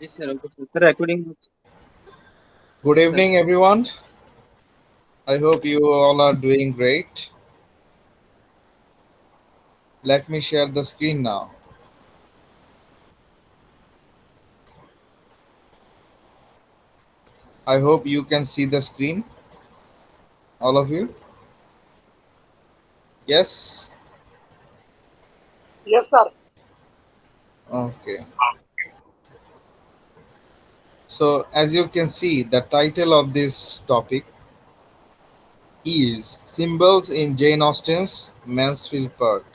Yes, sir. Okay, sir. Sir, recording. Good Yes, sir. evening, everyone. I hope you all are doing great. Let me share the screen now. I hope you can see the screen, all of you. Yes? Yes, sir. Okay. So, as you can see, the title of this topic is Symbols in Jane Austen's Mansfield Park.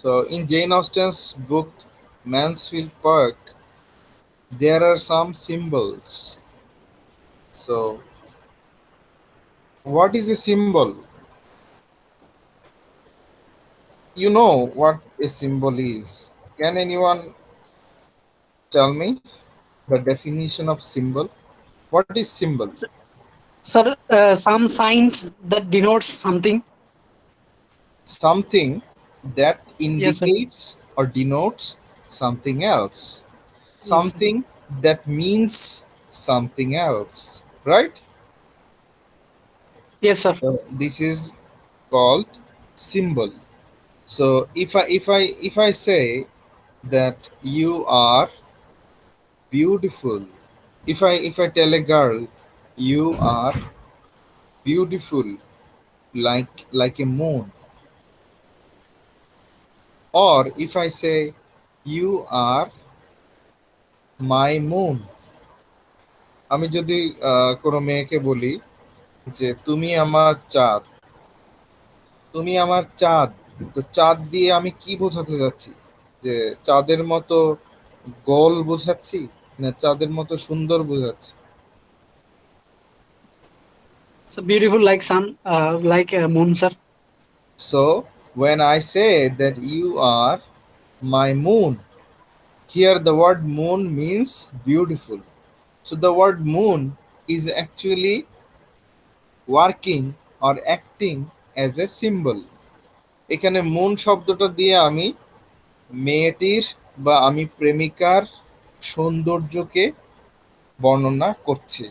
So, in Jane Austen's book Mansfield Park, there are some symbols. So, what is a symbol? You know what a symbol is. Can anyone tell me the definition of symbol? What is symbol? Sir, some signs that denotes something. Something that Yes, sir. indicates or denotes something else. Yes, sir. Something that means something else. Right? Yes, sir. This is called symbol. So if I say that you are beautiful, if I tell a girl you are beautiful like a moon, or if I say you are my moon, আমি যদি কোনো মেয়েকে বলি যে তুমি আমার চাঁদ, তুমি আমার চাঁদ, তো চাঁদ দিয়ে আমি কি বোঝাতে যাচ্ছি? যে চাঁদের মতো গোল বোঝাচ্ছি না চাঁদের মতো সুন্দর বোঝাচ্ছি? So beautiful like sun, like moon, sir. So when I say that you are my moon, here the word moon means beautiful. So the word moon is actually working or acting as a symbol. এখানে moon শব্দটা দিয়ে আমি মেয়েটির বা আমি প্রেমিকার সৌন্দর্যকে বর্ণনা করছি।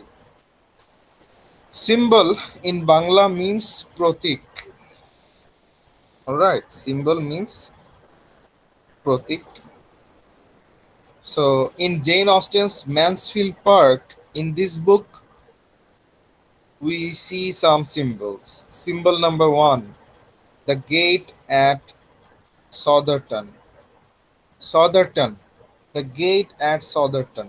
সিম্বল ইন বাংলা মিন্স প্রতীক। অলরাইট, সিম্বল মিন্স প্রতীক। So in Jane Austen's Mansfield Park, in this book, we see some symbols. Symbol number one, the gate at Southerton. Southerton, the gate at Southerton.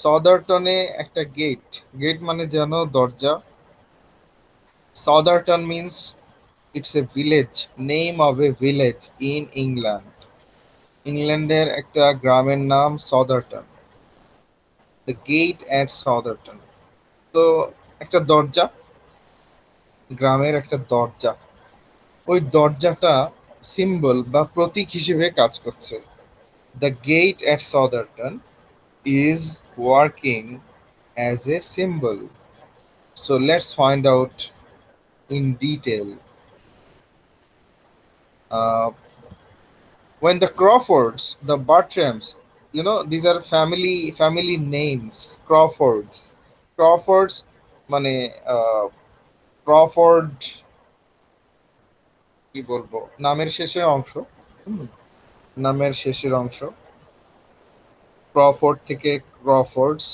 Southerton-এ একটা gate, gate মানে যেন দরজা। Southerton means it's a village, name of a village in England. ইংল্যান্ডের একটা গ্রামের নাম Southerton. The gate at Southerton. তো একটা দরজা, গ্রামের একটা দরজা, ওই দরজাটা সিম্বল বা প্রতীক হিসেবে কাজ করছে। The gate at Sotherton is working as a symbol. So let's find out in detail. When the Crawfords, the Bartrams, these are family names. Crawfords মানে ক্রফোর্ড, কি বলবো, নামের শেষের অংশ। নামের শেষের অংশ ক্রফোর্ড থেকে ক্রফোর্ডস,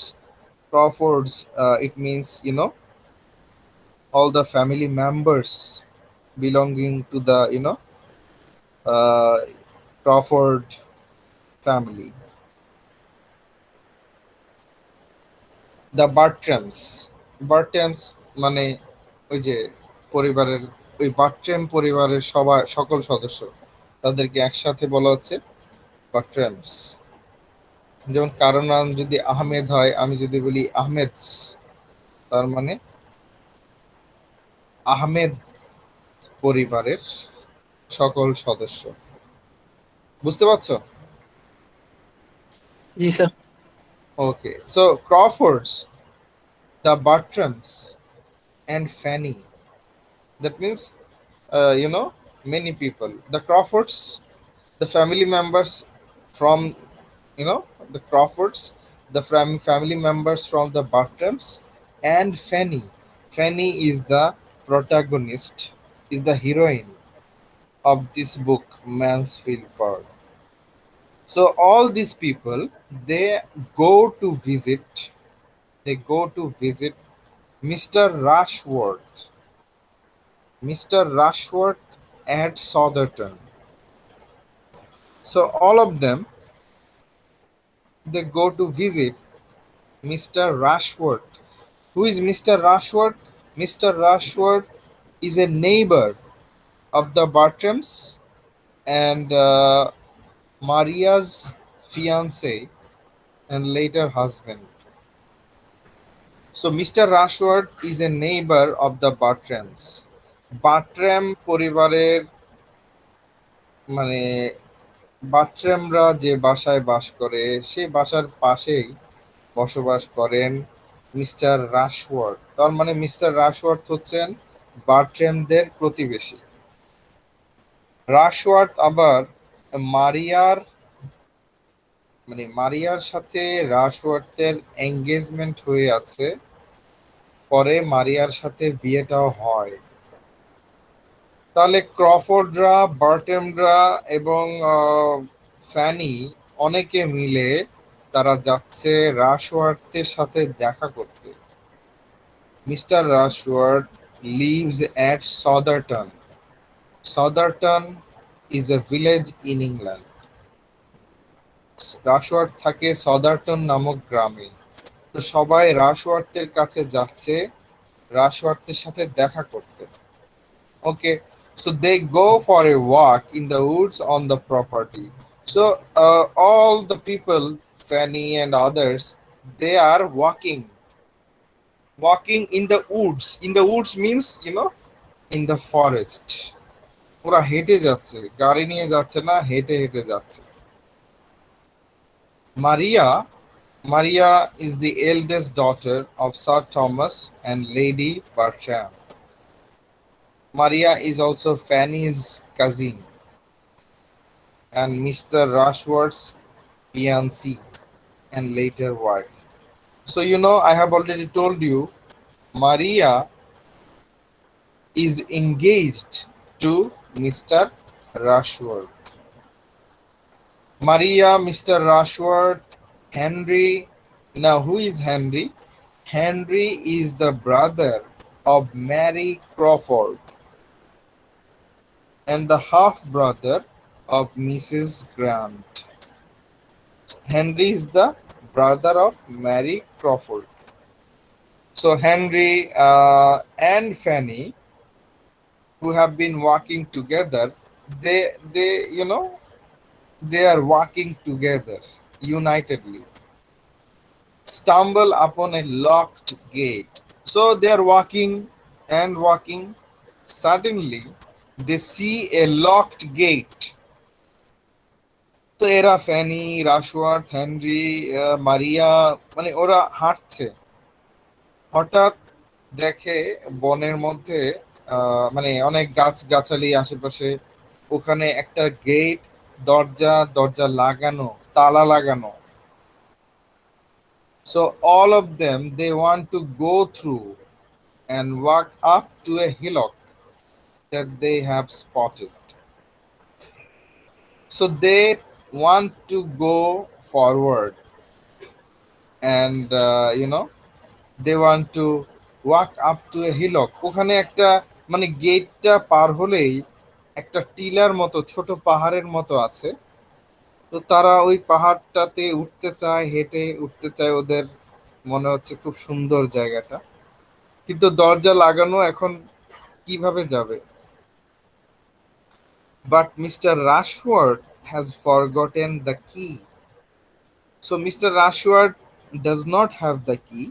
it means all the family members belonging to the uh, Crawford family. The Bartrams মানে ওই যে পরিবারের, ওই বার্ট্রেম পরিবারের সবাই, সকল সদস্য, তাদেরকে একসাথে বলা হচ্ছে বার্ট্রেমস। যেমন কারো নাম যদি আহমেদ হয়, আমি যদি বলি আহমেদস, তার মানে আহমেদ পরিবারের সকল সদস্য। বুঝতে পারছো? Yes, sir. Okay, so Crawfords, the Bertrams and Fanny. That means, many people. The Crawfords, the family members from, the Crawfords, the family members from the Bartrams, and Fanny. Fanny is the protagonist, is the heroine of this book, Mansfield Park. So all these people, they go to visit, they go to visit Mr. Rushworth, Mr. Rushworth at Southerton. So all of them, they go to visit Mr. Rushworth. Who is Mr. Rushworth? Mr. Rushworth is a neighbor of the Bartrams and Maria's fiance and later husband. So Mr. Rushworth is a neighbor of the Bartrams. পরিবারের মানে বাট্রামরা যে বাসায় বাস করে সেই বাসার পাশেই বসবাস করেন মিস্টার রাশওয়ার্থ। তার মানে মিস্টার রাশওয়ার্থ হচ্ছেন বাট্রামদের প্রতিবেশী। রাশওয়ার্থ আবার মারিয়ার মারিয়ার সাথে রাশওয়ার্থের এঙ্গেজমেন্ট হয়ে আছে, পরে মারিয়ার সাথে বিয়েটাও হয়। তাহলে ক্রফোর্ডরা, বার্টেমরা এবং ফ্যানি অনেকে মিলে তারা যাচ্ছে রাশওয়ার্থের সাথে দেখা করতে। Mister Rushworth lives at Sotherton. Sotherton is a village in England. Rushworth থাকে সদারটন নামক গ্রামে। তো সবাই রাশওয়ার্থের কাছে যাচ্ছে রাশওয়ার্থের সাথে দেখা করতে। Okay, so they go for a walk in the woods on the property. So all the people, Fanny and others, they are walking in the woods. In the woods means, in the forest. ওরা হেঁটে যাচ্ছে, গাড়ি নিয়ে যাচ্ছে না, হেঁটে হেঁটে যাচ্ছে। Maria is the eldest daughter of Sir Thomas and Lady Bartram. Maria is also Fanny's cousin and Mr. Rushworth's fiancée and later wife. So, I have already told you, Maria is engaged to Mr. Rushworth. Maria, Mr. Rushworth, Henry. Now, who is Henry? Henry is the brother of Mary Crawford and the half-brother of Mrs. Grant. Henry is the brother of Mary Crawford. So Henry and Fanny, who have been walking together, they are walking together unitedly, stumble upon a locked gate. So they are walking and walking. Suddenly, they see a locked gate. তো এরা ফ্যানি, রাশওয়ার্থ, Henry, মারিয়া ওরা হাঁটছে, হঠাৎ দেখে বনের মধ্যে অনেক গাছগাছালি আশেপাশে, ওখানে একটা গেট, দরজা লাগানো, তালা লাগানো। So all of them, they want to go through and walk up to a hillock that they have spotted. So they want to go forward and they want to walk up to a hillock. ওখানে একটা গেটটা পার হলেই একটা tiller মতো, ছোট পাহাড়ের মতো আছে। তো তারা ওই পাহাড়টাতে উঠতে চায়, হেঁটে উঠতে চায়। ওদের মনে হচ্ছে খুব সুন্দর জায়গাটা, কিন্তু দরজা লাগানো, এখন কিভাবে যাবে? But Mr. Rushworth has forgotten the key. So Mr. Rushworth does not have the key.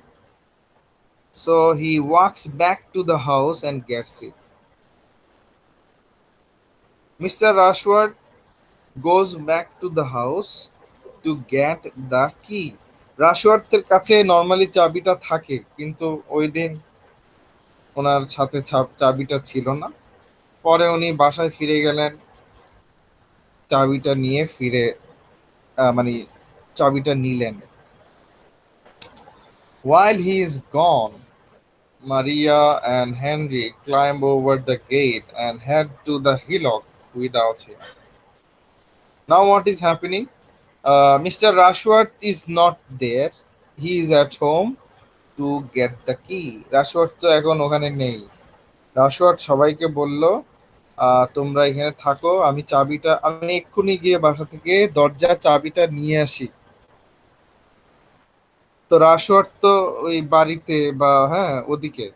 So he walks back to the house and gets it. Mr. Rushworth goes back to the house to get the key. রাশওয়ার্থের কাছে normally চাবিটা থাকে, কিন্তু ওই দিন ওনার সাথে চাবিটা ছিল না। পরে উনি বাসায় ফিরে গেলেন, চাবিটা নিয়ে ফিরে চাবিটা নিলেন। While he is gone, Maria and Henry climb over the gate and head to the hillock without him. Now, what is happening? Mr. Rashworth is not there. He is at home to get the key. রাশওয়ার্থ তো এখন ওখানে নেই। রাশওয়ার্থ সবাইকে বলল, তোমরা এখানে থাকো, আমি এক্ষুনি গিয়ে বাসা থেকে দরজার চাবিটা নিয়ে আসি। তো রাশওয়ার্থ তো ওই বাড়িতে বা হ্যাঁ ওদিকে।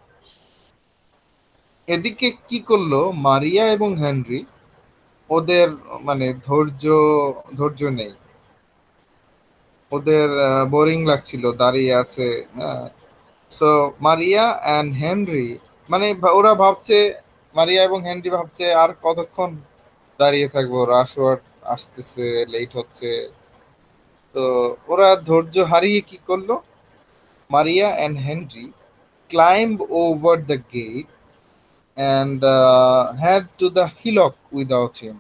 এদিকে কি করলো মারিয়া এবং হেনরি, ওদের মানে ধৈর্য নেই। ওদের বোরিং লাগছিল দাঁড়িয়ে আছে। সো মারিয়া অ্যান্ড হেনরি, মানে ওরা ভাবছে, মারিয়া এবং হেনরি ভাবছে আর কতক্ষণ দাঁড়িয়ে থাকবো, রাশওয়ার্থ আসতেছে, লেট হচ্ছে। তো ওরা ধৈর্য হারিয়ে কি করলো, মারিয়া and Henry climb over the gate and head to the hillock without him.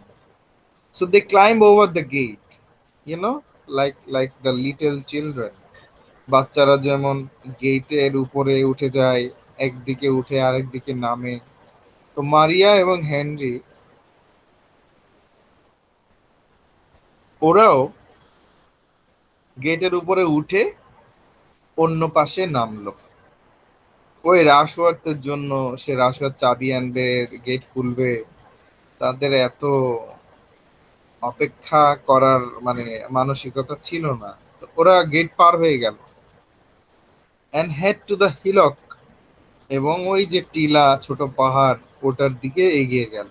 So they climb over the gate, like the little children. বাচ্চারা যেমন গেটের উপরে উঠে যায়, একদিকে উঠে আরেক দিকে নামে। তো মারিয়া এবং হেনরি ওরাও গেটের উপরে উঠে অন্য পাশে নামলো। ওই রাশওয়ার্থের জন্য, সে রাশওয়ার্থ চাবি আনবে, গেট খুলবে, তাদের এত অপেক্ষা করার মানে মানসিকতা ছিল না। তো ওরা গেট পার হয়ে গেল অ্যান্ড হেড টু দ্য হিলক, এবং ওই যে টিলা ছোট পাহাড় ওটার দিকে এগিয়ে গেল।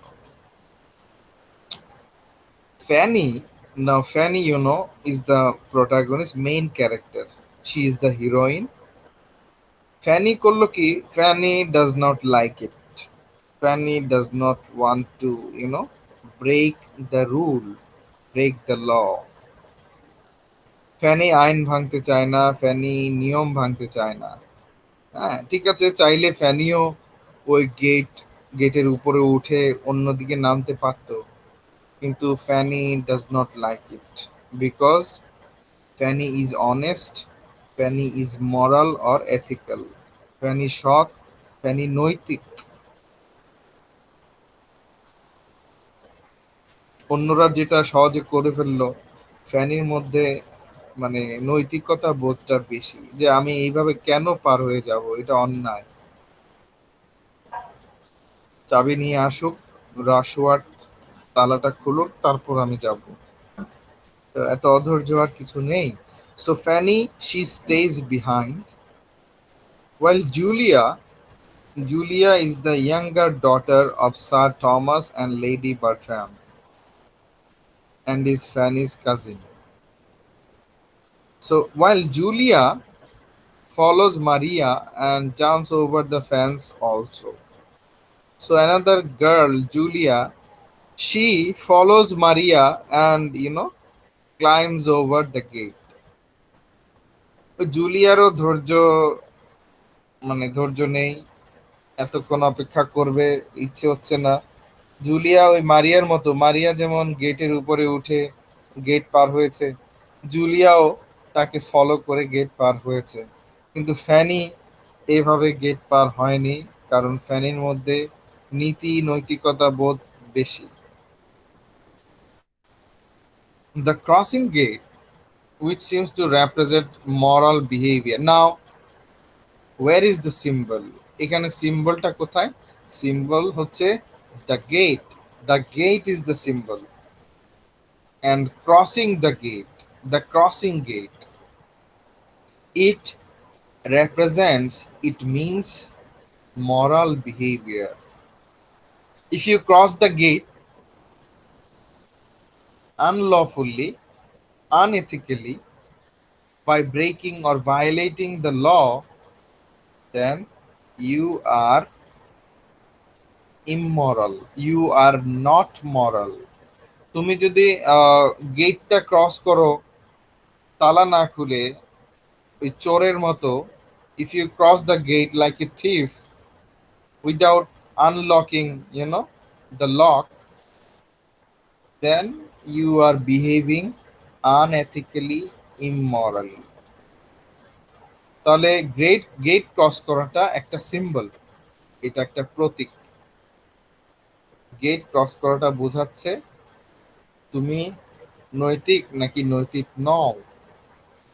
Fanny, now Fanny, is the protagonist, main character. She is the heroine. Fanny করলো কি? Fanny does not like it. Fanny does not want to, break the rule, break the law. ফ্যানি আইন ভাঙতে চায় না, ফ্যানি নিয়ম ভাঙতে চায় না। হ্যাঁ ঠিক আছে, চাইলে ফ্যানিও ওই গেটের উপরে উঠে অন্যদিকে নামতে পারতো, কিন্তু Fanny does not like it because Fanny is honest, Fanny is moral or ethical, Fanny সৎ, ফ্যানি নৈতিক। অন্যরা যেটা সহজে করে ফেললো, ফ্যানির মধ্যে মানে নৈতিকতা বোধটা বেশি, যে আমি এইভাবে কেন পার হয়ে যাব, এটা অন্যায়। চাবি নিয়ে আসুক, রাশওয়ার্থ তালাটা খুলুক, তারপর আমি যাব। এত অধৈর্য আর কিছু নেই। So ফ্যানি, she stage behind, while Julia is the younger daughter of Sir Thomas and Lady Bertram and is Fanny's cousin. So while Julia follows Maria and jumps over the fence also. So another girl, Julia, she follows Maria and climbs over the gate. তো জুলিয়ারও ধৈর্য নেই, এতক্ষণ অপেক্ষা করবে ইচ্ছে হচ্ছে না। Julia ওই মারিয়ার মতো, মারিয়া যেমন গেটের উপরে উঠে গেট পার হয়েছে, জুলিয়াও তাকে ফলো করে গেট পার হয়েছে। কিন্তু ফ্যানি এভাবে গেট পার হয়নি, কারণ ফ্যানির মধ্যে নীতি নৈতিকতা বোধ বেশি। The crossing gate, which seems to represent moral behavior. Now, where is the symbol? এখানে সিম্বলটা কোথায়? সিম্বল হচ্ছে the gate. The gate is the symbol. And crossing the gate, the crossing gate, it represents, it means moral behavior. If you cross the gate unlawfully, unethically, by breaking or violating the law, then you are immoral. You are not moral. তুমি যদি গেটটা cross করো তালা না খুলে, ওই চোরের মতো, if you cross the gate like a thief without unlocking the lock, then you are behaving unethically, immorally. তাহলে গ্রেট গেট ক্রস করাটা একটা সিম্বল, এটা একটা প্রতীক। গেট ক্রস করাটা বোঝাচ্ছে তুমি নৈতিক নাকি নৈতিক নও।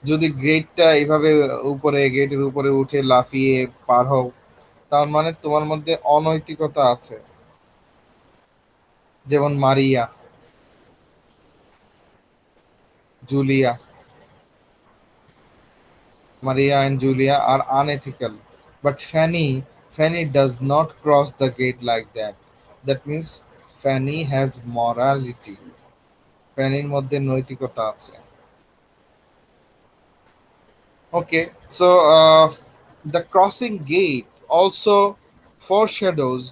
যদি গ্রেটটা এইভাবে উপরে গেটের উপরে উঠে লাফিয়ে পার হও, তার মানে তোমার মধ্যে অনৈতিকতা আছে। যেমন মারিয়া, Julia, Maria and Julia are unethical. But Fanny does not cross the gate like that. That means Fanny has morality. Fannyর মধ্যে নৈতিকতা আছে। Okay, so the crossing gate also foreshadows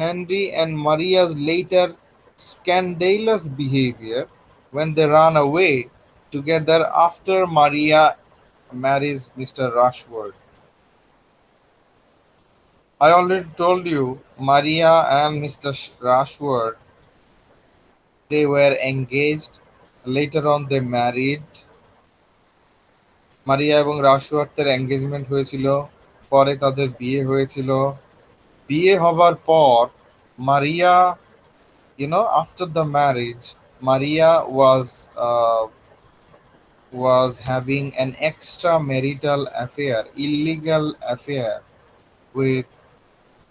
Henry and Maria's later scandalous behavior when they run away together after Maria marries Mr. Rushworth. I already told you, Maria and Mr. Rushworth, they were engaged. Later on, they married. মারিয়া এবং রাশওয়ার্থের engagement হয়েছিল, পরে তাদের বিয়ে হয়েছিল। বিয়ে হবার পর মারিয়া, after the marriage, Maria was having an extramarital affair, illegal affair with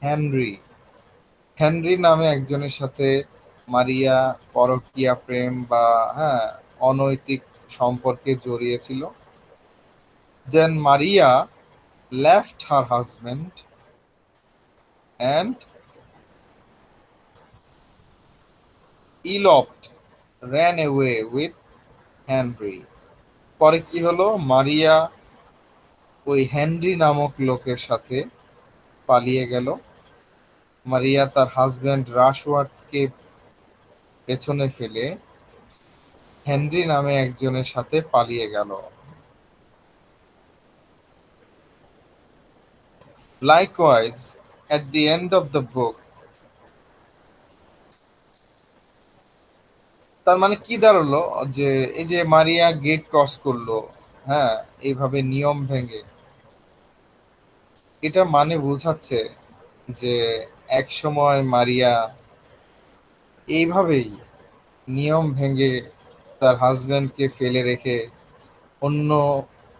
Henry. Henry নামে একজনের সাথে মারিয়া পরকীয়া প্রেম বা হ্যাঁ অনৈতিক সম্পর্কে জড়িয়েছিল। দেন মারিয়া left her husband and eloped, ran away with Henry. পরে কি হলো, মারিয়া ওই হেনরি নামক লোকের সাথে পালিয়ে গেল। মারিয়া তার হাজব্যান্ড রাশওয়ার্থকে পেছনে ফেলে হেনরি নামে একজনের সাথে পালিয়ে গেল। Likewise, at the end of the book, তার মানে কি দাঁড়ালো, যে এই যে মারিয়া গেট ক্রস করলো, হ্যাঁ, এইভাবে নিয়ম ভেঙে, এটা মানে বোঝাচ্ছে যে এক সময় মারিয়া এইভাবেই নিয়ম ভেঙে তার হাজবেন্ডকে ফেলে রেখে অন্য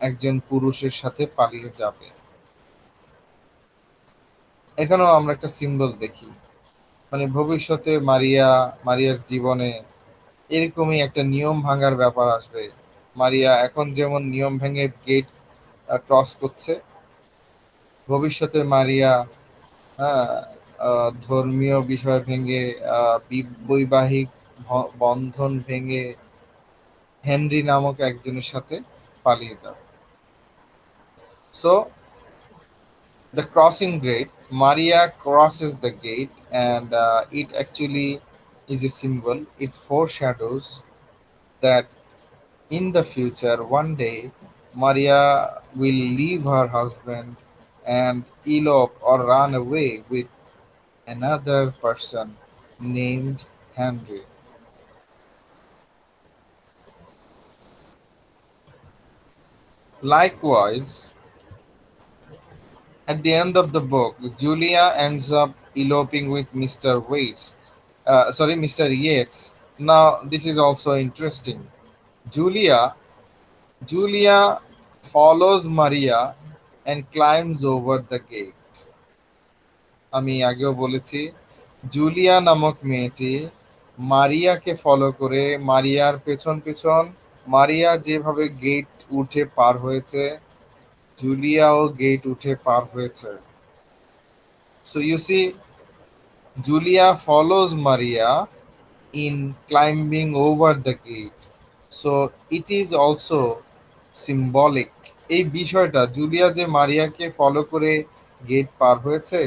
একজন পুরুষের সাথে পালিয়ে যাবে। এখানেও আমরা একটা সিম্বল দেখি, মানে ভবিষ্যতে মারিয়ার জীবনে এরকমই একটা নিয়ম ভাঙার ব্যাপার আসবে। মারিয়া এখন যেমন নিয়ম ভেঙে গেট ক্রস করছে, ভবিষ্যতে মারিয়া, হ্যাঁ, ধর্মীয় বিষয় ভেঙে, বৈবাহিক বন্ধন ভেঙে হেনরি নামক একজনের সাথে পালিয়ে যাবে। So the crossing gate, Maria crosses the gate, and it actually is a symbol. It foreshadows that in the future, one day, Maria will leave her husband and elope or run away with another person named Henry. Likewise, at the end of the book, Julia ends up eloping with Mr. Mr. Yates. Now, this is also interesting. Julia Julia follows Maria and climbs over the gate. আমি আগেও বলেছি, Julia নামক মেয়েটি মারিয়াকে follow করে মারিয়ার পেছন পেছন, মারিয়া যেভাবে gate উঠে পার হয়েছে, জুলিয়াও গেট উঠে পার হয়েছে। So you see, Julia follows Maria in climbing over the gate. So it is also symbolic. এই বিষয়টা জুলিয়া যে মারিয়াকে ফলো করে গেট পার হয়েছে,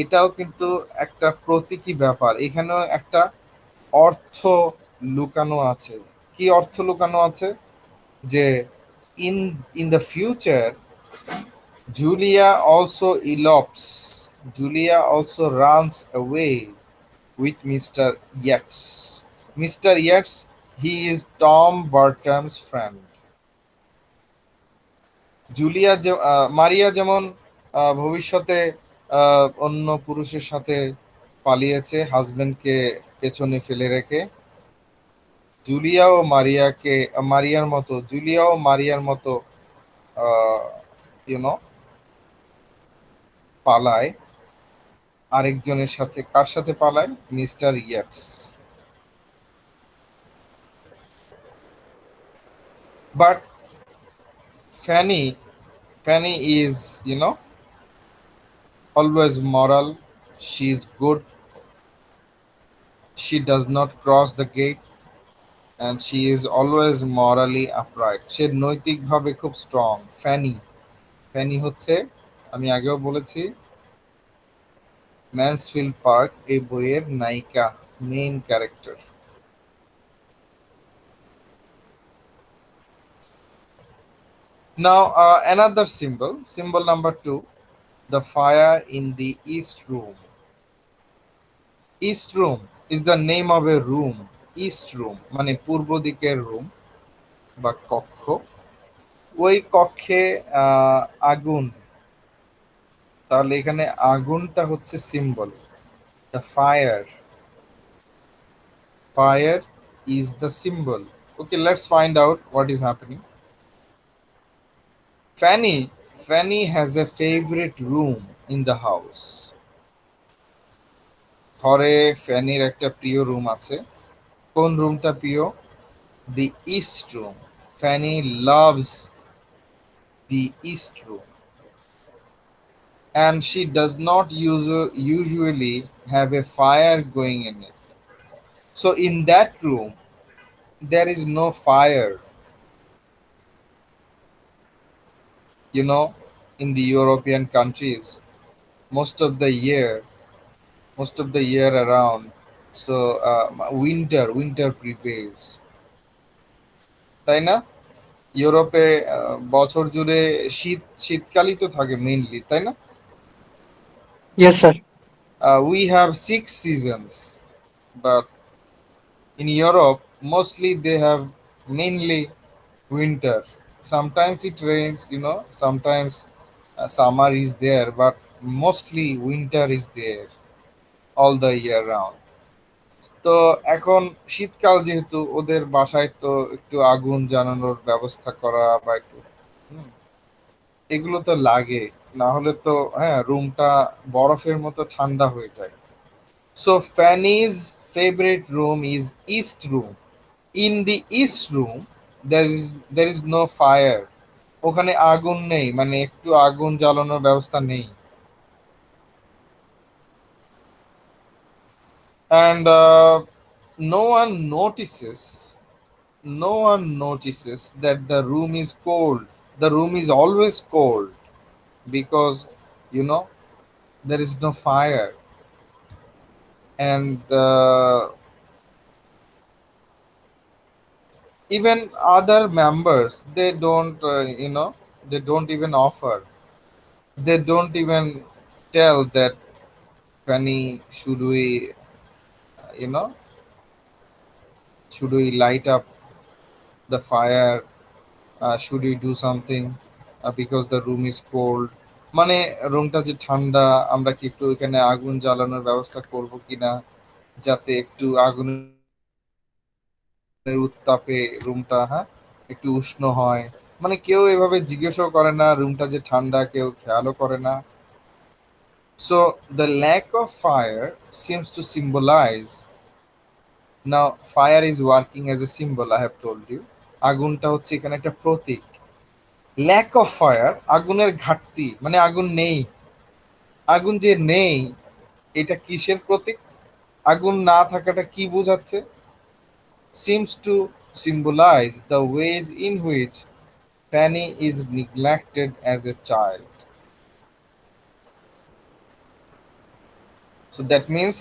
এটাও কিন্তু একটা প্রতীকী ব্যাপার। এখানেও একটা অর্থ লুকানো আছে। কি অর্থ লুকানো আছে? যে in in the future Julia also runs away with Mr. Yates. Mr. Yates, he is Tom Bartram's friend. মারিয়া যেমন ভবিষ্যতে অন্য পুরুষের সাথে পালিয়েছে হাজবেন্ডকে পেছনে ফেলে রেখে, জুলিয়াও মারিয়ার মতো ইউনো পালায় আরেকজনের সাথে। কার সাথে পালায়? Mister Yates. But Fanny Fanny is always moral. She is good. She does not cross the gate, and she is always morally upright. সে নৈতিকভাবে খুব স্ট্রং। ফ্যানি ফ্যানি হচ্ছে, আমি আগেও বলেছি, ম্যানসফিল্ড পার্ক এই বইয়ের নায়িকা, main character. Now, another symbol number 2, the fire in the east room. East room is the name of a room. East room মানে পূর্ব দিকের রুম বা কক্ষ। ওই কক্ষে আগুন, তাহলে এখানে আগুনটা হচ্ছে symbol. The fire is the symbol. Okay, let's find out what is happening. Fanny has a favorite room in the house. ঘরে ফ্যানির একটা প্রিয় রুম আছে। কোন রুমটা প্রিয়? The east room. Fanny loves the east room, and she does not usually have a fire going in it. So in that room there is no fire. You know, in the European countries, most of the year, most of the year around, so winter prevails, তাই না? ইউরোপে বছর জুড়ে শীতকালই তো থাকে mainly, তাই না? Yes, sir. We have 6 seasons, but in Europe mostly they have mainly winter. Sometimes it rains, sometimes summer is there, but mostly winter is there all the year round. তো এখন শীতকাল যেহেতু, ওদের বাসায় তো একটু আগুন জ্বালানোর ব্যবস্থা করা বা একটু হুম, এগুলো তো লাগে, না হলে তো হ্যাঁ রুমটা বরফের মতো ঠান্ডা হয়ে যায়। So Fanny's favourite room is east room. In the east room there is no fire. ওখানে আগুন নেই, মানে একটু আগুন জ্বালানোর ব্যবস্থা নেই। And no one notices no one notices that the room is cold. The room is always cold because you know there is no fire. And even other members, they don't even offer, they don't even tell that, Penny, you know should we light up the fire, should we do something, because the room is cold, মানে রুমটা যে ঠান্ডা, আমরা কি একটু এখানে আগুন জ্বালানোর ব্যবস্থা করব কিনা, যাতে একটু আগুনের উত্তাপে রুমটা একটু উষ্ণ হয়। মানে কেউ এভাবে জিজ্ঞেসও করে না, রুমটা যে ঠান্ডা কেউ খেয়ালও করে না। So the lack of fire seems to symbolize, now fire is working as a symbol, I have told you. আগুনটা হচ্ছে এখানে একটা প্রতীক। ল্যাক অফ ফায়ার, আগুনের ঘাটতি, মানে আগুন নেই। আগুন যে নেই, এটা কিসের প্রতীক? আগুন না থাকাটা কি বোঝাচ্ছে? Seems to symbolize the ways in which Fanny is neglected as a child. So that means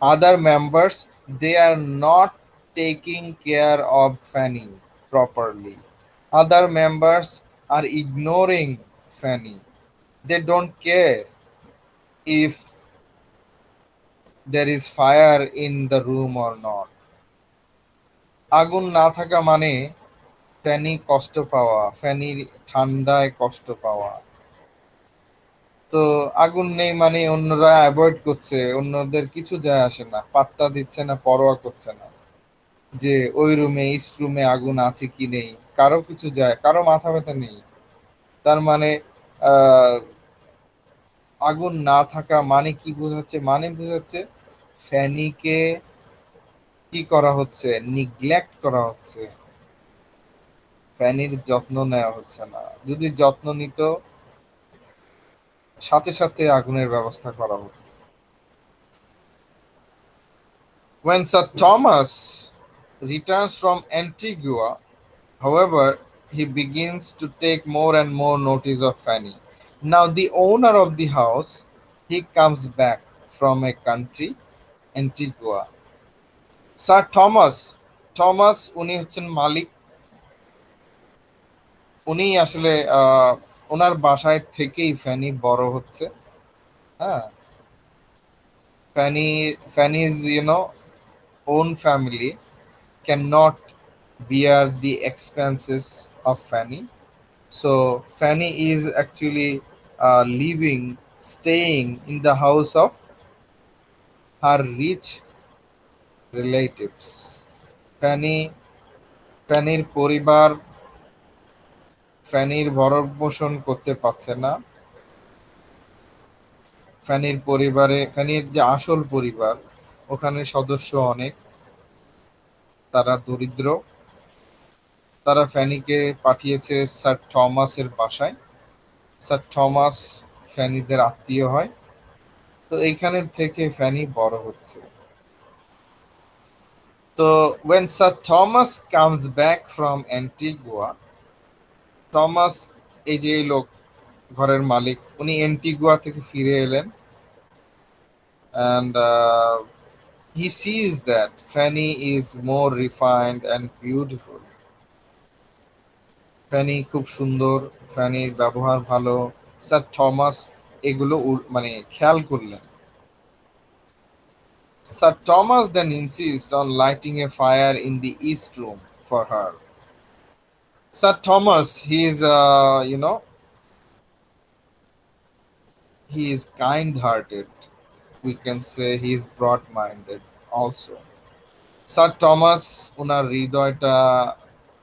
other members, they are not taking care of Fanny properly. Other members are ignoring Fanny. They don't care if there is fire in the room or not. আগুন না থাকা মানে ফ্যানি কষ্ট পাওয়া, ফ্যানির ঠান্ডায় কষ্ট পাওয়া। তো আগুন নেই মানে অন্যরা অ্যাভয়েড করছে, অন্যদের কিছু যায় আসে না, পাত্তা দিচ্ছে না, পরোয়া করছে না যে ওই রুমে ইস্ট রুমে আগুন আছে কি নেই। কারো কিছু যায়, কারো মাথা ব্যথা নেই। তার মানে আহ আগুন না থাকা মানে কি বোঝাচ্ছে? মানে বোঝাচ্ছে ফ্যানিকে কি করা হচ্ছে, নিগলেক্ট করা হচ্ছে, ফ্যানির যত্ন নেওয়া হচ্ছে না। যদি যত্ন নিত, সাথে সাথে আগুনের ব্যবস্থা করা হতো। When Sir Thomas returns from Antigua, however, he begins to take more and more notice of Fanny. Now, the owner of the house, he comes back from a country, Antigua. Sir Thomas, Thomas উনি হচ্ছেন মালিক। উনি আসলে ওনার বাসায় থেকেই ফ্যানি বড় হচ্ছে। হ্যাঁ, ফ্যানি ফ্যানিজ own family cannot bear the expenses of Fanny. So Fanny is actually staying in the house of her rich relatives. ফ্যানি ফ্যানির পরিবার ফ্যানির ভরণ পোষণ করতে পারছে না। ফ্যানির যে আসল পরিবার, ওখানে সদস্য অনেক, তারা দরিদ্র। তারা ফ্যানিকে পাঠিয়েছে স্যার থমাসের বাসায়। স্যার থমাস ফ্যানিদের আত্মীয় হয়। তো এইখানে থেকে ফ্যানি বড় হচ্ছে। তো when Sir Thomas comes back from Antigua, Thomas, এই যে এই লোক, ঘরের মালিক, উনি অ্যান্টিগুয়া থেকে ফিরে এলেন। and he sees that Fanny is more refined and beautiful. ফ্যানি খুব সুন্দর, ফ্যানির ব্যবহার ভালো। স্যার থমাস এগুলো মানে খেয়াল করলেন। Sir Thomas then insists on lighting a fire in the east room for her. Sir Thomas, he is kind-hearted. We can say he is broad-minded also. Sir Thomas, ওনার হৃদয়টা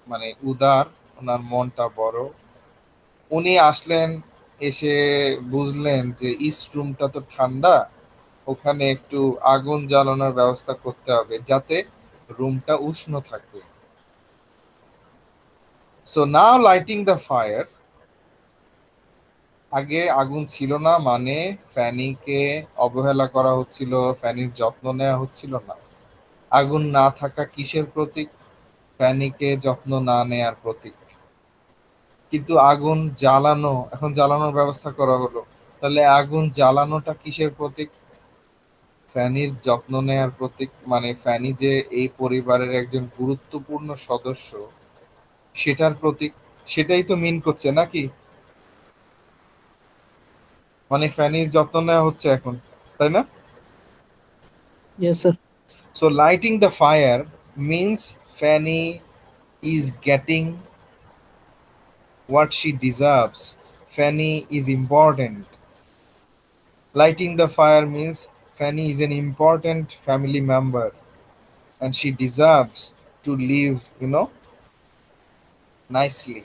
মানে উদার, ওনার মনটা বড়। উনি আসলেন, এসে বুঝলেন যে ইস্ট রুমটা তো ঠান্ডা, ওখানে একটু আগুন জ্বালানোর ব্যবস্থা করতে হবে যাতে রুমটা উষ্ণ থাকে। So now lighting the fire. আগে আগুন ছিল না মানে ফ্যানিকে অবহেলা করা হচ্ছিল, ফ্যানির যত্ন নেওয়া হচ্ছিল না। আগুন না থাকা কিসের প্রতীক? ফ্যানিকে যত্ন না নেয়ার প্রতীক। কিন্তু আগুন জ্বালানো, এখন জ্বালানোর ব্যবস্থা করা হলো, তাহলে আগুন জ্বালানোটা কিসের প্রতীক? ফ্যানির যত্ন নেয়ার প্রতীক। মানে ফ্যানি যে এই পরিবারের একজন গুরুত্বপূর্ণ সদস্য, সেটার প্রতীক। সেটাই তো মিন করছে নাকি? মানে ফ্যানির যত্ন নেওয়া হচ্ছে এখন, তাই না? Yes, sir. So lighting the fire means Fanny is getting what she deserves. Fanny is important. Lighting the fire means Fanny is an important family member and she deserves to live, nicely.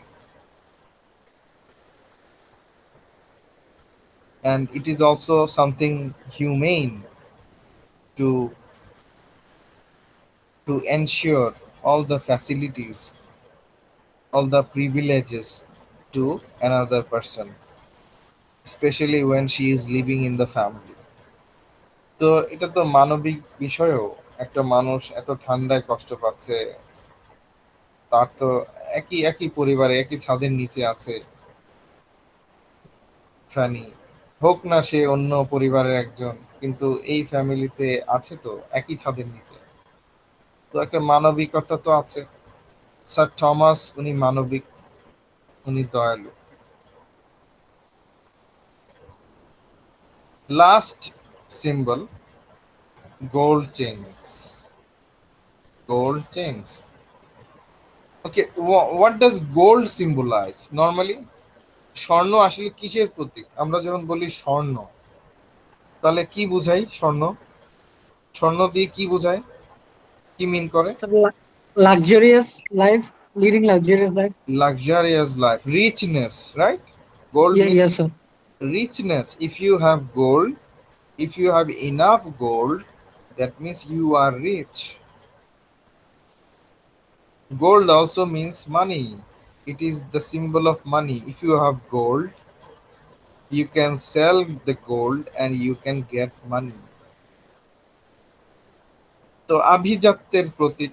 And it is also something humane to ensure all the facilities, all the privileges to another person, especially when she is living in the family. তো এটা তো মানবিক বিষয়ও। একটা মানুষ এত ঠান্ডায় কষ্ট পাচ্ছে, তার তো একই একই পরিবারে একই ছাদের নিচে আছে ফ্যানি, হোক না সে অন্য পরিবারের একজন, কিন্তু এই ফ্যামিলিতে আছে তো একই ছাদের নিচে। তো একটা মানবিকতা তো আছে। স্যার থমাস উনি মানবিক, উনি দয়ালু। Last symbol, gold chains. Gold chains, okay, what does gold symbolize normally? স্বর্ণ আসলে কিসের প্রতীক? আমরা যখন বলি স্বর্ণ, তাহলে কি বুঝাই? স্বর্ণ, স্বর্ণ দিয়ে কি বোঝায়, কি মিন করে? Sir, luxurious life, leading luxurious life. Luxurious life, richness, right? Gold Yeah, yes, means sir. richness. If you have gold, if you have enough gold, that means you are rich. Gold also means money. It is the symbol of money. If you have gold, you can sell the gold and you can get money. তো আভিজাত্যের প্রতীক,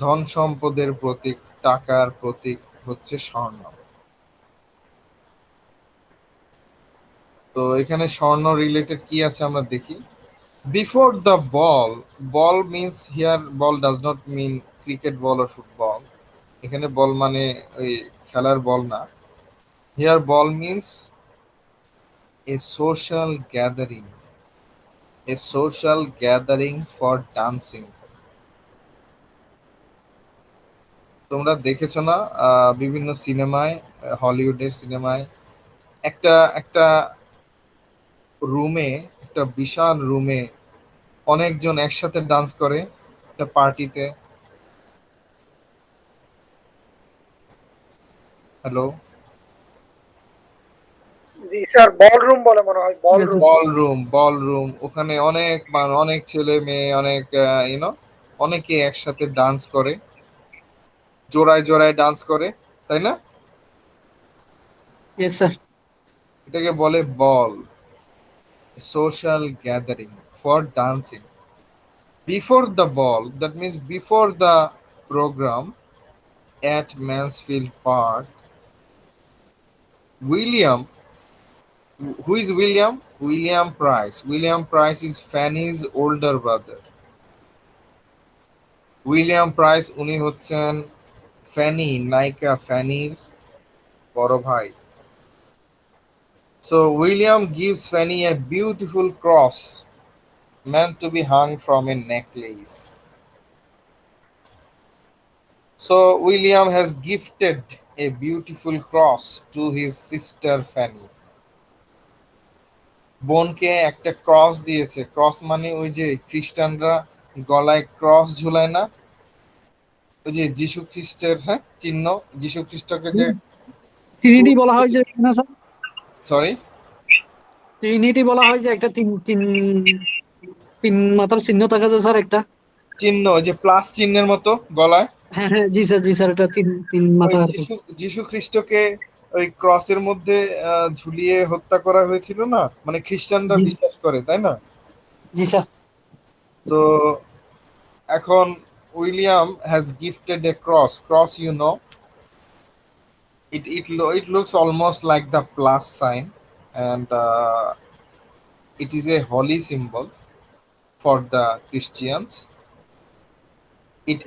ধন সম্পদের প্রতীক, টাকার প্রতীক হচ্ছে স্বর্ণ। তো এখানে স্বর্ণ related কি আছে আমরা দেখি। Before the ball, ball means here, ball does not mean cricket ball আর ফুটবল। এখানে বল মানে ওই খেলার বল না। Here ball means a social gathering, a social gathering for dancing. তোমরা দেখেছো না বিভিন্ন সিনেমায়, হলিউডের সিনেমায় একটা একটা রুমে, একটা বিশাল রুমে অনেকজন একসাথে ডান্স করে একটা পার্টিতে। হ্যালো? জি স্যার, বলরুম বলে মনে হয়, Yes, sir. Ballroom. Ballroom, ballroom, ওখানে অনেক অনেক ছেলে মেয়ে, অনেক ইউনো, অনেকে একসাথে ডান্স করে, জোড়ায় জোড়ায় ডান্স করে, তাই না? Yes, sir. এটাকে বলে ball, social gathering for dancing. Before the ball, that means before the programme at Mansfield Park, William, who is William? William Price. William Price is Fanny's older brother. William price উনি হচ্ছেন ফ্যানি, নায়িকা ফ্যানির বড় ভাই। So William gives Fanny a beautiful cross meant to be hung from a necklace. So William has gifted a beautiful cross to his sister Fanny. বোনকে একটা cross দিয়েছে। Cross মানে ওই যে খ্রিস্টানরা গলায় ক্রস ঝুলায় না, ওই যে যীশু খ্রিস্টের, হ্যাঁ, চিহ্ন, যীশু খ্রিস্টকে যে ট্রিনিটি বলা হয় যে না স্যার, সরি, ট্রিনিটি বলা হয় যে একটা তিন তিন তিন মাথার চিহ্ন থাকে যে স্যার একটা। চিহ্ন, ওই যে প্লাস চিহ্নের মতো গলায়, হ্যাঁ হ্যাঁ, জি স্যার, জি স্যার, এটা তিন তিন ওই মাথা আর কি। যীশু, যীশু খ্রিস্টকে ওই ক্রসের মধ্যে ঝুলিয়ে হত্যা করা হয়েছিল না, মানে খ্রিস্টানরা জি বিশ্বাস করে, তাই না? জি স্যার। তো এখন William has gifted a cross, cross you know, it looks almost like the plus sign, and it is a holy symbol for the Christians.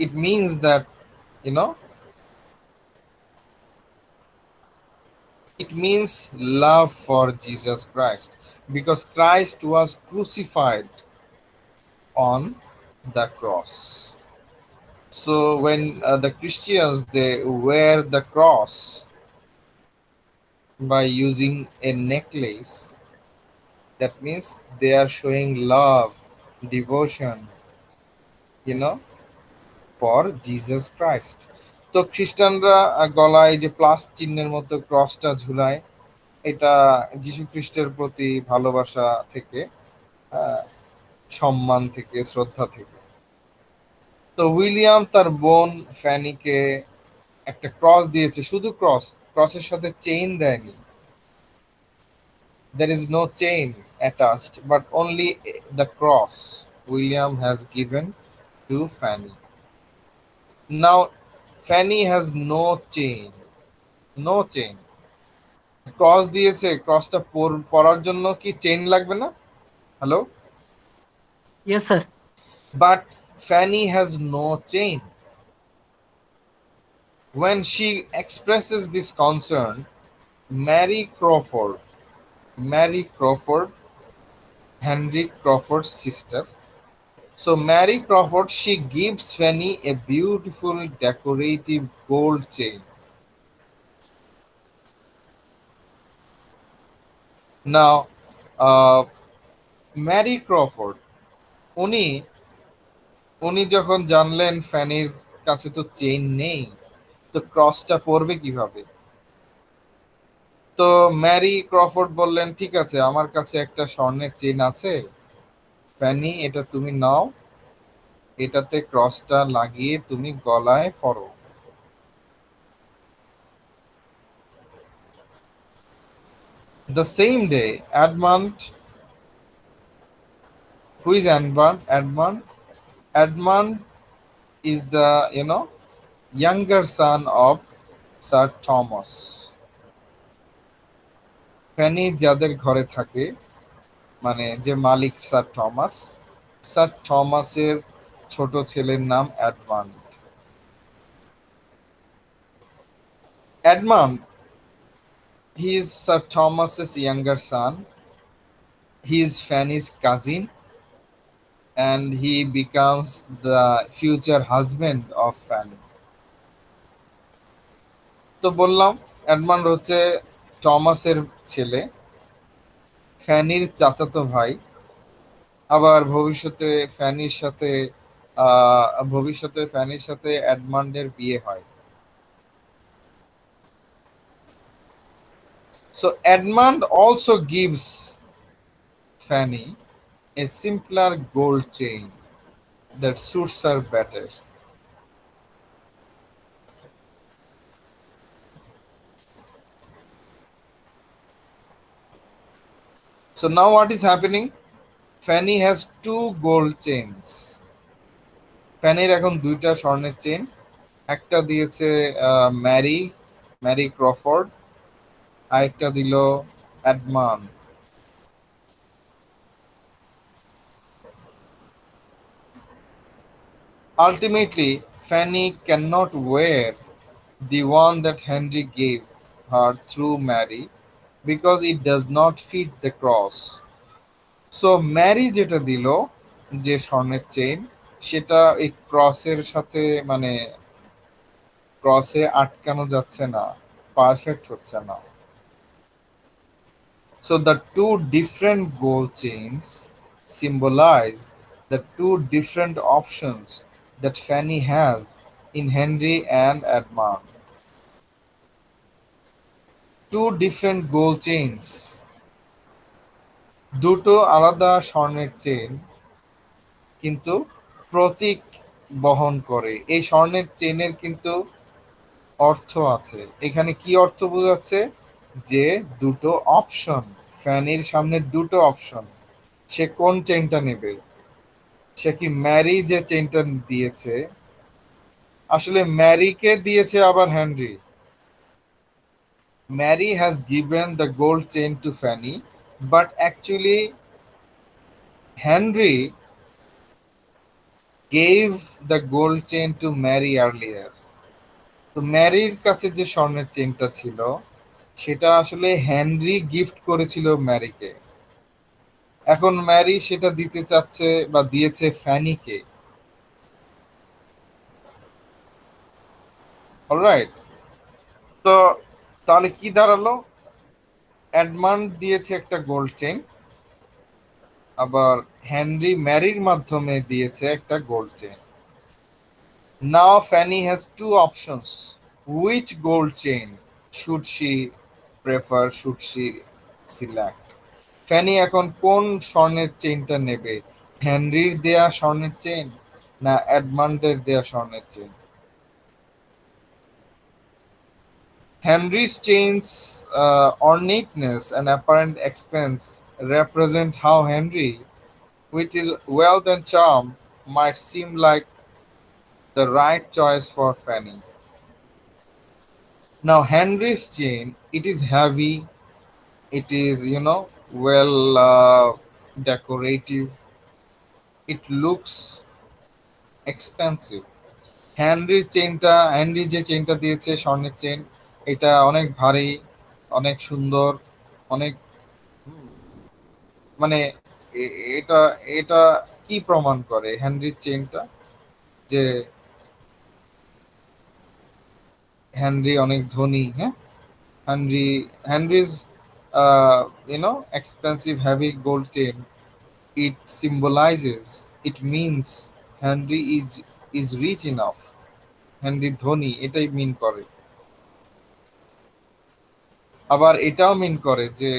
It means that, you know, it means love for Jesus Christ, because Christ was crucified on the cross. So when the Christians they wear the cross by using a necklace, that means they are showing love, devotion, you know, for Jesus Christ. তো খ্রিস্টানরা গলায় যে plus চিহ্নের মতো ক্রসটা ঝুলায়, এটা যীশু খ্রিস্টের প্রতি ভালোবাসা থেকে, আহ, সম্মান থেকে, শ্রদ্ধা থেকে। তো উইলিয়াম তার বোন ফ্যানিকে একটা ক্রস দিয়েছে, শুধু ক্রস, ক্রসের সাথে চেইন দেয়নি। There is no chain attached, but only the cross William has given to Fanny. Now Fanny has no chain, no chain. Cross দিয়েছে, ক্রসটা পরার জন্য কি চেইন লাগবে না? Hello? Yes sir. But Fanny has no chain. When she expresses this concern, Mary Crawford, Mary Crawford, Henry Crawford's sister, So Mary Crawford, she gives Fanny a beautiful decorative gold chain. Now, uh, Mary Crawford উনি উনি যখন জানলেন ফ্যানির কাছে তো chain নেই, তো ক্রসটা পরবে কিভাবে? তো ম্যারি ক্রফোর্ড বললেন, ঠিক আছে, আমার কাছে একটা স্বর্ণের চেইন আছে, ফ্যানি এটা তুমি নাও, এটাতে ক্রসটা লাগিয়ে তুমি গলায় পরো। The same day, Edmund, who is Edmund? Edmund is the, younger son of Sir Thomas. ফ্যানি যাদের ঘরে থাকে, মানে যে মালিক স্যার থমাসের ছোট ছেলের নাম Edmund. Edmund, he is Sir Thomas's younger son. He is Fanny's cousin and he becomes the future husband of Fanny. তো বললাম এডমান্ড হচ্ছে টমাসের ছেলে, ফ্যানির চাচাতো ভাই, আবার ভবিষ্যতে ফ্যানির সাথে এডমান্ডের বিয়ে হয়। So Edmund also gives Fanny a simpler gold chain that suits her better. So now what is happening? Fanny has two gold chains. ফ্যানির এখন দুইটা স্বর্ণের চেইন, একটা দিয়েছে ম্যারি ক্রফোর্ড, আরেকটা দিল Edmund. Ultimately, Fanny cannot wear the one that Henry gave her through Mary because it does not fit the cross. So Mary যেটা দিল, যে স্বর্ণের চেইন, সেটা এই ক্রসের সাথে, মানে ক্রসে আটকানো যাচ্ছে না, পারফেক্ট হচ্ছে না। So the two different gold chains symbolize the two different options that Fanny has in Henry and Edmund. Two different gold chains, দুটো আলাদা স্বর্ণের চেইন, কিন্তু প্রতীক বহন করে। এই স্বর্ণের চেইনের কিন্তু অর্থ আছে। এখানে কি অর্থ বোঝাচ্ছে? যে দুটো অপশন, ফ্যানির সামনে দুটো অপশন, সে কোন চেইনটা নেবে। সে কি ম্যারি যে চেইনটা দিয়েছে, আসলে ম্যারিকে দিয়েছে আবার Henry. Mary has given the gold chain to Fanny, but actually Henry gave the gold chain to Mary earlier. তো ম্যারির কাছে যে স্বর্ণের চেইনটা ছিল, সেটা আসলে হেনরি গিফট করেছিল ম্যারিকে। এখন ম্যারি সেটা দিতে চাচ্ছে বা দিয়েছে ফ্যানিকে। অলরাইট, তো তাহলে কি দাঁড়ালো? এডমান্ড দিয়েছে একটা গোল্ড চেইন, আবার হেনরি ম্যারির মাধ্যমে দিয়েছে একটা gold chain. Now Fanny has two options, which gold chain should she prefer, should she select. Fanny এখন কোন স্বর্ণের চেইনটা নেবে? হেনরির দেয়া স্বর্ণের চেইন না এডমান্ডের দেয়া স্বর্ণের chain? Henry's chains, ornateness and apparent expense represent how Henry, with his wealth and charm, might seem like the right choice for Fanny. Now, Henry's chain, it is heavy, it is, well decorative, it looks expensive. Henry যে চেইনটা দিয়েছে স্বর্ণের chain, এটা অনেক ভারী, অনেক সুন্দর, অনেক, মানে এটা এটা কি প্রমাণ করে হেনরির চেইনটা, যে হেনরি অনেক ধনী, হ্যাঁ? Henry's expensive heavy gold chain, it symbolizes, it means Henry is rich enough. Henry ধনী এটাই মিন করে। আবার এটাও মিন করে যে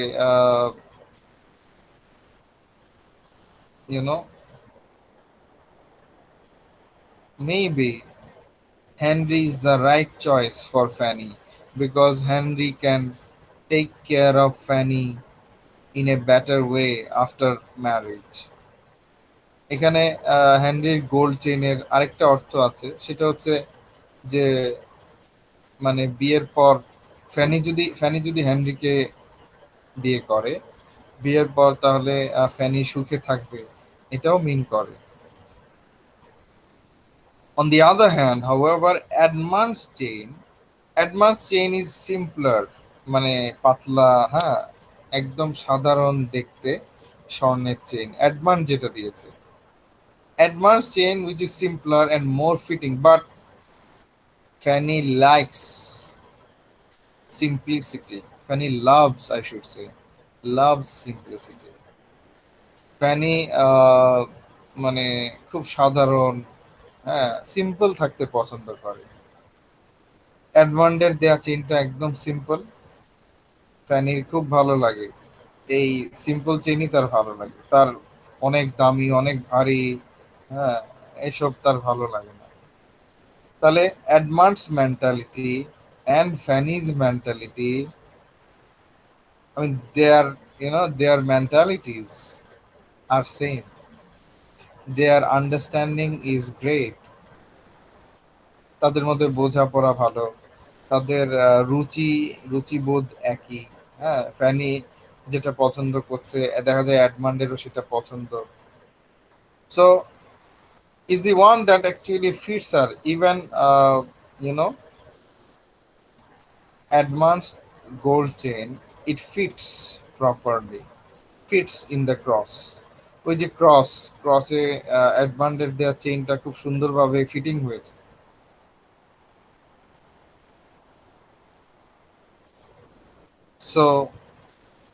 you know maybe Henry is the right choice for Fanny because Henry can take care of Fanny in a better way after marriage. এখানে হেনরির gold চেইনের আরেকটা অর্থ আছে, সেটা হচ্ছে যে মানে বিয়ের পর ফ্যানি যদি হেনরিকে বিয়ে করে, বিয়ের পর তাহলে ফ্যানি সুখে থাকবে, এটাও মিন করে। On the other hand, however, Edmund's chain is simpler, মানে পাতলা, হ্যাঁ, একদম সাধারণ দেখতে স্বর্ণের চেইন এডমান্ড যেটা দিয়েছে। Edmund's chain which is simpler and more fitting, but Fanny likes simplicity. Fanny loves, I should say, loves simplicity. Fanny মানে খুব সাধারণ, হ্যাঁ, সিম্পল থাকতে পছন্দ করে। এডমন্ডের দেয়া চেইনটা একদম সিম্পল, ফ্যানির খুব ভালো লাগে। এই সিম্পল চেইনই তার ভালো লাগে, তার অনেক দামি অনেক ভারী, হ্যাঁ, এসব তার ভালো লাগে না। তাহলে Edmund's mentality and Fanny's mentality, I mean, their mentalities are same. Their understanding is great. তাদের মধ্যে বোঝাপড়া ভালো, তাদের রুচিবোধ একই। হ্যাঁ, ফ্যানি যেটা পছন্দ করছে দেখা যায় অ্যাডমান্ডেরও সেটা পছন্দ। So is the one that actually fits her. Even you know advanced gold chain, it fits properly, fits in the cross. ওই যে ক্রসে অ্যাডভান্ডের দেওয়া চেইনটা খুব সুন্দরভাবে ফিটিং হয়েছে। So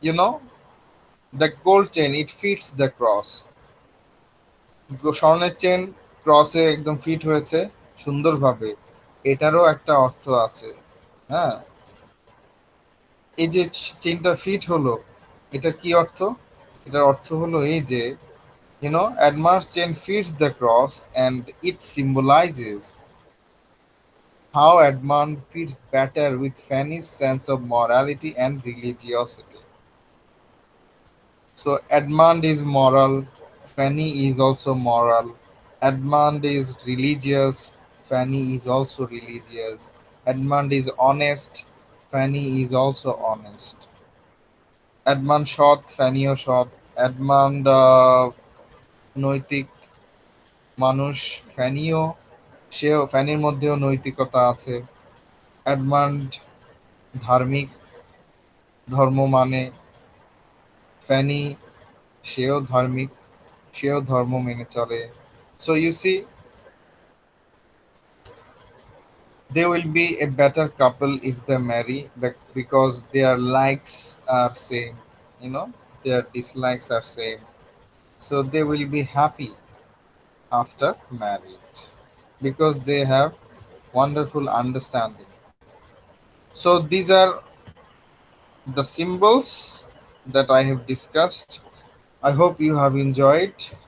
you know the gold chain it fits the cross. স্বর্ণের chain ক্রসে একদম fit হয়েছে সুন্দরভাবে, এটারও একটা অর্থ আছে। হ্যাঁ, এই যে চেইনটা ফিট হলো, এটা কি অর্থ? এটার অর্থ হলো এই যে Adam's chain fits the cross and it symbolizes how Edmund fits better with Fanny's sense of morality and religiosity. So Edmund is moral, Fanny is also moral. Edmund is religious, Fanny is also religious. Edmund is honest, Fanny is also honest. Edmund সৎ, ফ্যানিও সৎ। Edmund নৈতিক মানুষ, ফ্যানির মধ্যেও নৈতিকতা আছে। Edmund ধার্মিক, ধর্ম মানে। ফ্যানি সেও ধার্মিক, সেও ধর্ম মেনে চলে। So you see, they will be a better couple if they marry, because their likes are same, their dislikes are same, so they will be happy after marriage because they have wonderful understanding. So these are the symbols that I have discussed. I hope you have enjoyed